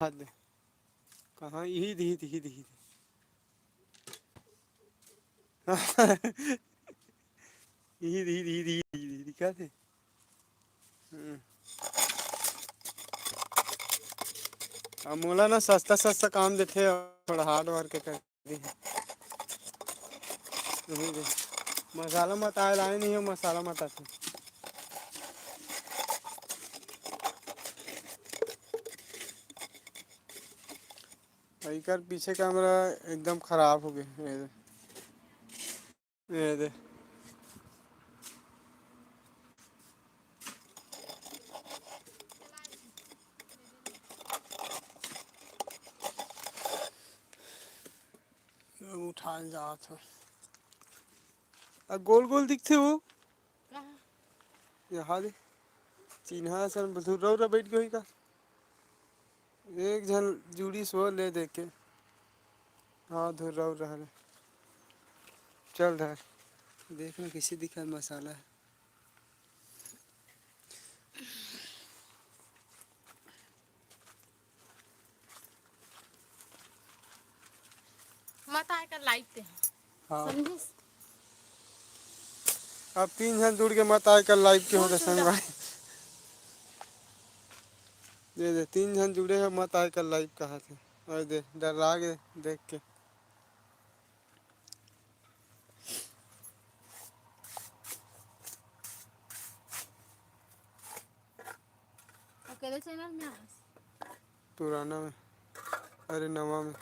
हाथ दे कहाँ यही दी दी दी यही दी दी दी दी क्या थे। अब मोला ना सस्ता सस्ता काम देते और थोड़ा हार्ड वर्क कर दी यही दे मसाला मत आए लाए नहीं हो मसाला मत आते भाई कर पीछे कैमरा एकदम खराब हो गया ये दे उठा जा था गोल गोल दिखते वो यहाँ दे चिन्हा सन धुर्रा बैठ गई का एक जन जुड़ी सो ले देख के हाँ धुर्रा रहा चल धर देखना किसी दिखा मसाला है मत आए कर लाइट पे हाँ समझिस अब 3 जन जुड़ के मत आए कल लाइव के हो संग भाई दे दे 3 जन जुड़े हैं मत आए कल लाइव कहा थे और दे डर गए देख के अकेले चैनल में पुराना में अरे नवा में